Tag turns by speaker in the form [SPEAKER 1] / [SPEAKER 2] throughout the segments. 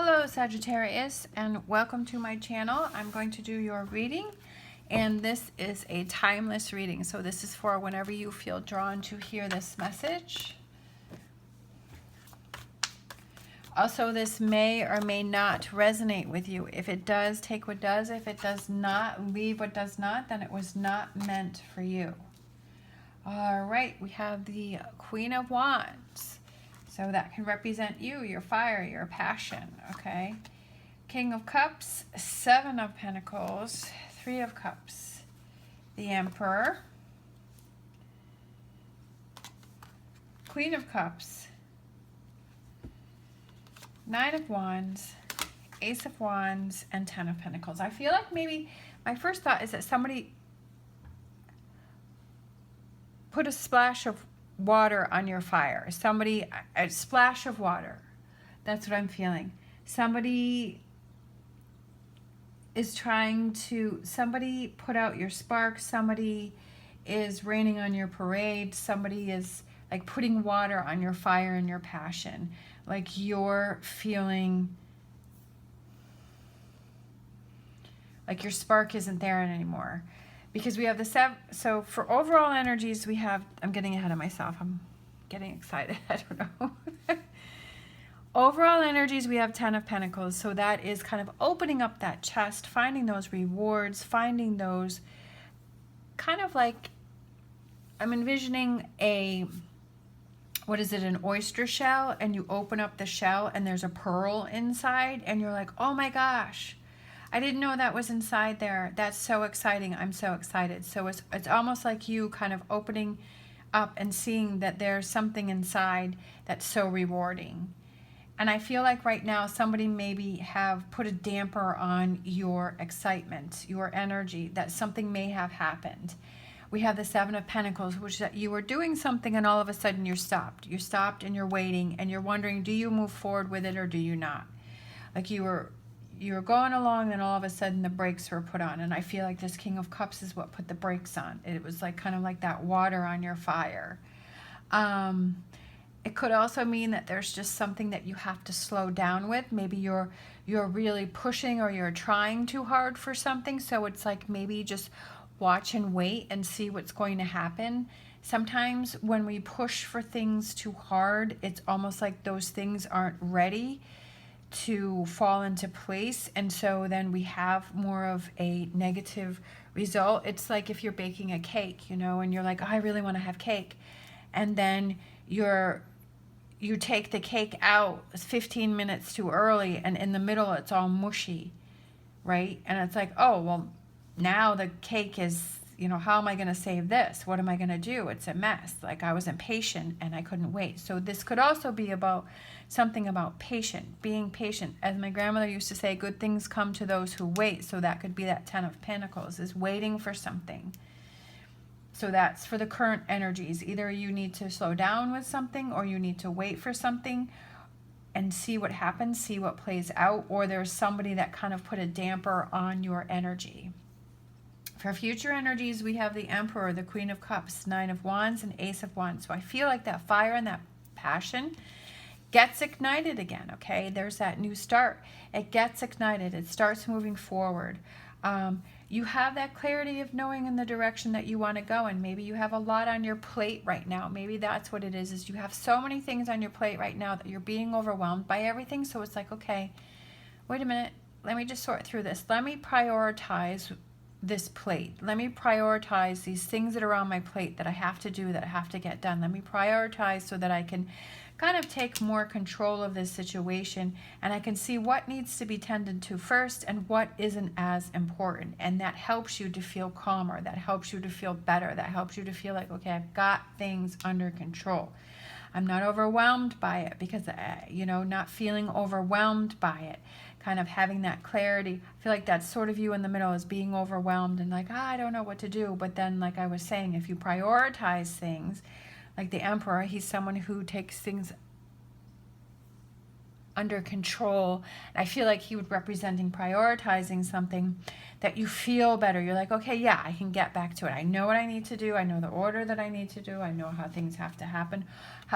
[SPEAKER 1] Hello Sagittarius, and welcome to my channel. I'm going to do your reading, and this is a timeless reading, so this is for whenever you feel drawn to hear this message. Also, this may or may not resonate with you. If it does, take what does. If it does not, leave what does not. Then it was not meant for you. All right, we have the Queen of Wands. So that can represent you, your fire, your passion, okay? King of Cups, Seven of Pentacles, Three of Cups, the Emperor, Queen of Cups, Nine of Wands, Ace of Wands, and Ten of Pentacles. I feel like maybe my first thought is that somebody put a splash of water on your fire. Somebody, a splash of water. That's what I'm feeling. Somebody is trying to, somebody put out your spark. Somebody is raining on your parade. Somebody is like putting water on your fire and your passion. Like you're feeling like your spark isn't there anymore. Because we have the seven, so for overall energies we have, I'm getting ahead of myself, I'm getting excited, I don't know. Overall energies, we have Ten of Pentacles, so that is kind of opening up that chest, finding those rewards, finding those kind of like, I'm envisioning a, what is it, an oyster shell, and you open up the shell and there's a pearl inside and you're like, oh my gosh, I didn't know that was inside there. That's so exciting. I'm so excited. So it's almost like you kind of opening up and seeing that there's something inside that's so rewarding. And I feel like right now somebody maybe have put a damper on your excitement, your energy, that something may have happened. We have the Seven of Pentacles, which is that you were doing something and all of a sudden you're stopped. You're stopped and you're waiting and you're wondering, do you move forward with it or do you not? Like you were going along and all of a sudden the brakes were put on. And I feel like this King of Cups is what put the brakes on. It was like kind of like that water on your fire. It could also mean that there's just something that you have to slow down with. Maybe you're really pushing or you're trying too hard for something. So it's like maybe just watch and wait and see what's going to happen. Sometimes when we push for things too hard, it's almost like those things aren't ready to fall into place, and so then we have more of a negative result. It's like if you're baking a cake, you know, and you're like, oh, I really want to have cake, and then you take the cake out 15 minutes too early, and in the middle it's all mushy, right? And it's like, oh well, now the cake is, you know, how am I going to save this? What am I going to do? It's a mess. Like I was impatient and I couldn't wait. So this could also be about something about being patient. As my grandmother used to say, good things come to those who wait. So that could be that Ten of Pentacles, is waiting for something. So that's for the current energies. Either you need to slow down with something or you need to wait for something and see what happens, see what plays out, or there's somebody that kind of put a damper on your energy. For future energies, we have the Emperor, the Queen of Cups, Nine of Wands, and Ace of Wands. So I feel like that fire and that passion gets ignited again, okay? There's that new start. It gets ignited. It starts moving forward. You have that clarity of knowing in the direction that you want to go, and maybe you have a lot on your plate right now. Maybe that's what it is you have so many things on your plate right now that you're being overwhelmed by everything. So it's like, okay, wait a minute. Let me just sort through this. Let me prioritize this plate. Let me prioritize these things that are on my plate that I have to do, that I have to get done. Let me prioritize so that I can kind of take more control of this situation, and I can see what needs to be tended to first and what isn't as important. And that helps you to feel calmer. That helps you to feel better. That helps you to feel like, okay, I've got things under control. I'm not overwhelmed by it, because, you know, not feeling overwhelmed by it, kind of having that clarity. I feel like that's sort of you in the middle, is being overwhelmed and like, I don't know what to do. But then, like I was saying, if you prioritize things, like the Emperor, he's someone who takes things under control. I feel like he would representing prioritizing something that you feel better. You're like, okay, yeah, I can get back to it. I know what I need to do. I know the order that I need to do. I know how things have to happen.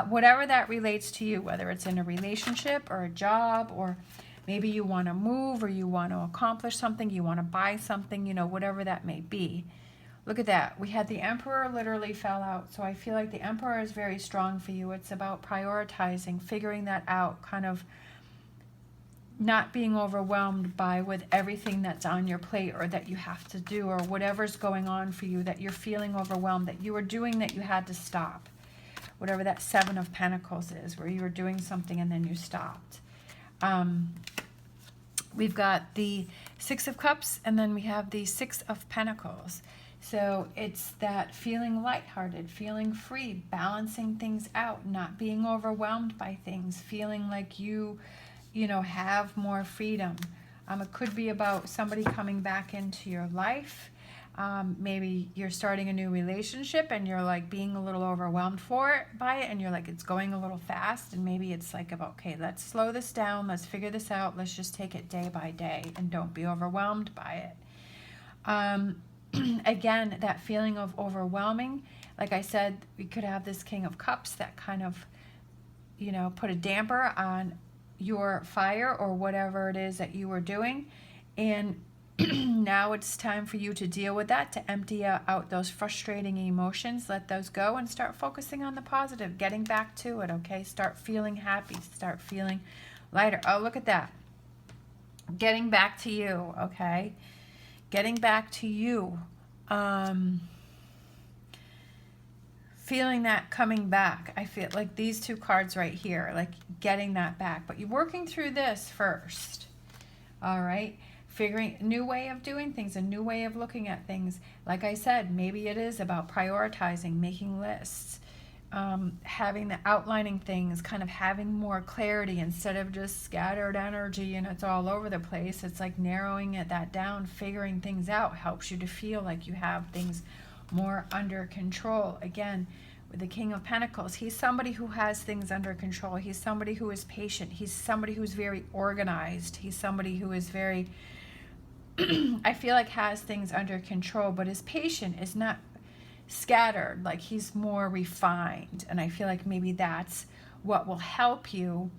[SPEAKER 1] Whatever that relates to you, whether it's in a relationship or a job or Maybe you want to move, or you want to accomplish something, you want to buy something, you know, whatever that may be. Look at that. We had the Emperor literally fell out. So I feel like the Emperor is very strong for you. It's about prioritizing, figuring that out, kind of not being overwhelmed by with everything that's on your plate or that you have to do, or whatever's going on for you that you're feeling overwhelmed, that you were doing that you had to stop. Whatever that Seven of Pentacles is, where you were doing something and then you stopped. We've got the Six of Cups, and then we have the Six of Pentacles. So it's that feeling lighthearted, feeling free, balancing things out, not being overwhelmed by things, feeling like you know, have more freedom. It could be about somebody coming back into your life. Maybe you're starting a new relationship and you're like being a little overwhelmed by it, and you're like, it's going a little fast, and maybe it's like about, okay, let's slow this down, let's figure this out, let's just take it day by day and don't be overwhelmed by it. Again, that feeling of overwhelming, like I said, we could have this King of Cups that kind of, you know, put a damper on your fire or whatever it is that you were doing, and now it's time for you to deal with that, to empty out those frustrating emotions, let those go, and start focusing on the positive, getting back to it, okay? Start feeling happy, start feeling lighter. Oh, look at that. Getting back to you, okay? Getting back to you. Feeling that coming back. I feel like these two cards right here, like getting that back. But you're working through this first, all right? Figuring a new way of doing things, a new way of looking at things. Like I said, maybe it is about prioritizing, making lists, having the outlining things, kind of having more clarity instead of just scattered energy and it's all over the place. It's like narrowing that down, figuring things out helps you to feel like you have things more under control. Again, with the King of Pentacles, he's somebody who has things under control. He's somebody who is patient. He's somebody who's very organized. He's somebody who is very, I feel like has things under control, but is patient, is not scattered, like he's more refined. And I feel like maybe that's what will help you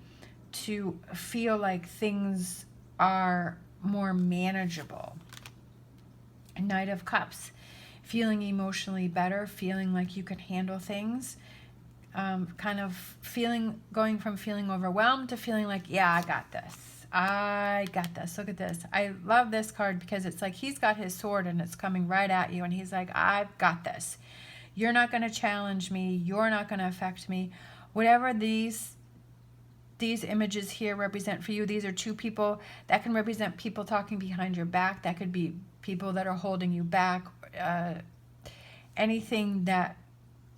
[SPEAKER 1] to feel like things are more manageable. Knight of Cups, feeling emotionally better, feeling like you can handle things, kind of going from feeling overwhelmed to feeling like, yeah, I got this. Look at this. I love this card because it's like he's got his sword and it's coming right at you, and he's like, I've got this. You're not going to challenge me. You're not going to affect me. Whatever these images here represent for you, these are two people that can represent people talking behind your back. That could be people that are holding you back. Anything that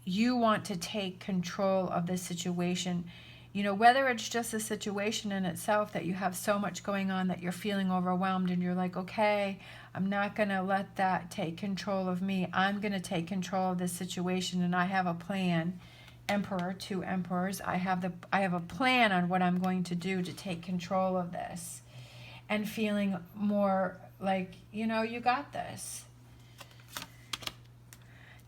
[SPEAKER 1] you want to take control of the situation. You know, whether it's just a situation in itself that you have so much going on that you're feeling overwhelmed and you're like, okay, I'm not going to let that take control of me. I'm going to take control of this situation, and I have a plan. Emperor, two emperors. I have a plan on what I'm going to do to take control of this, and feeling more like, you know, you got this.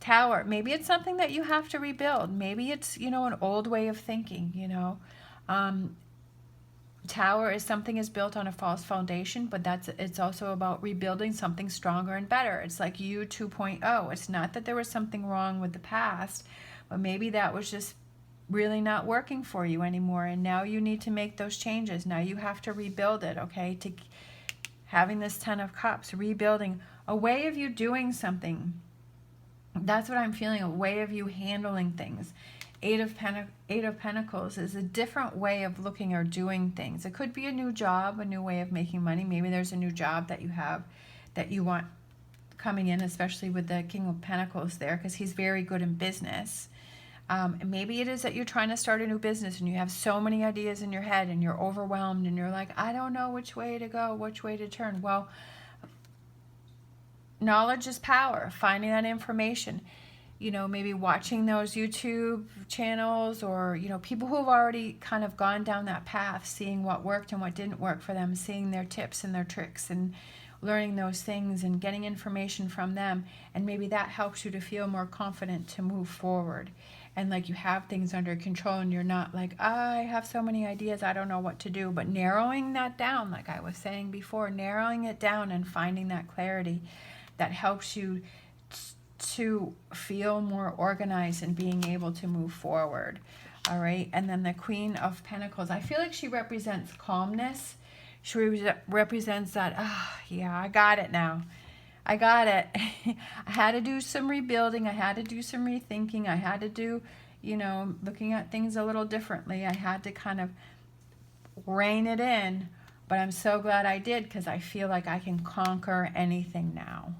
[SPEAKER 1] Tower, maybe it's something that you have to rebuild. Maybe it's, you know, an old way of thinking, you know. Tower is something is built on a false foundation, but it's also about rebuilding something stronger and better. It's like you 2.0. It's not that there was something wrong with the past, but maybe that was just really not working for you anymore, and now you need to make those changes. Now you have to rebuild it, okay? To having this Ten of Cups, rebuilding a way of you doing something. That's what I'm feeling, a way of you handling things. Eight of Pentacles is a different way of looking or doing things. It could be a new job, a new way of making money. Maybe there's a new job that you have that you want coming in, especially with the King of Pentacles there, because he's very good in business. And maybe it is that you're trying to start a new business and you have so many ideas in your head and you're overwhelmed and you're like, I don't know which way to go, which way to turn. Well, knowledge is power. Finding that information, you know, maybe watching those YouTube channels, or, you know, people who have already kind of gone down that path, seeing what worked and what didn't work for them, seeing their tips and their tricks and learning those things and getting information from them. And maybe that helps you to feel more confident to move forward. and like you have things under control and you're not like, I have so many ideas, I don't know what to do. But narrowing that down, like I was saying before, narrowing it down and finding that clarity that helps you to feel more organized and being able to move forward. All right. And then the Queen of Pentacles, I feel like she represents calmness. She represents that, yeah, I got it now. I got it. I had to do some rebuilding. I had to do some rethinking. I had to do, you know, looking at things a little differently. I had to kind of rein it in. But I'm so glad I did, because I feel like I can conquer anything now.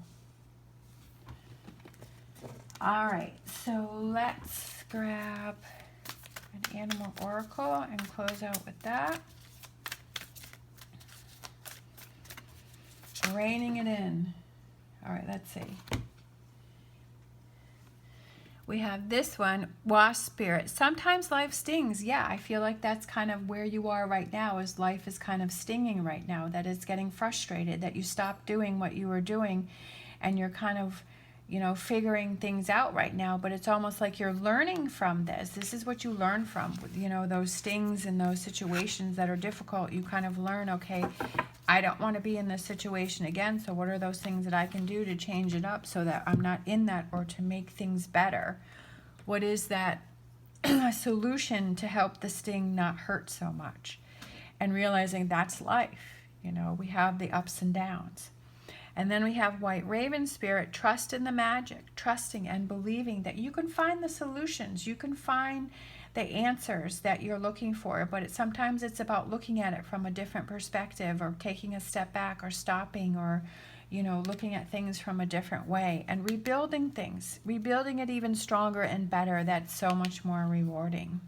[SPEAKER 1] All right, so let's grab an animal oracle and close out with that. Reining it in. All right, let's see. We have this one, Wasp Spirit. Sometimes life stings. Yeah, I feel like that's kind of where you are right now, is life is kind of stinging right now, that it's getting frustrated, that you stopped doing what you were doing and you're kind of, you know, figuring things out right now, but it's almost like you're learning from this. This is what you learn from, you know, those stings and those situations that are difficult. You kind of learn, okay, I don't want to be in this situation again, so what are those things that I can do to change it up so that I'm not in that, or to make things better? What is that solution to help the sting not hurt so much? And realizing that's life. You know, we have the ups and downs. And then we have White Raven Spirit, trust in the magic, trusting and believing that you can find the solutions, you can find the answers that you're looking for, but sometimes it's about looking at it from a different perspective, or taking a step back, or stopping, or, you know, looking at things from a different way and rebuilding things, rebuilding it even stronger and better. That's so much more rewarding.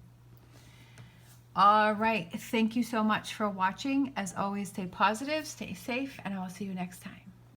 [SPEAKER 1] All right, thank you so much for watching. As always, stay positive, stay safe, and I'll see you next time.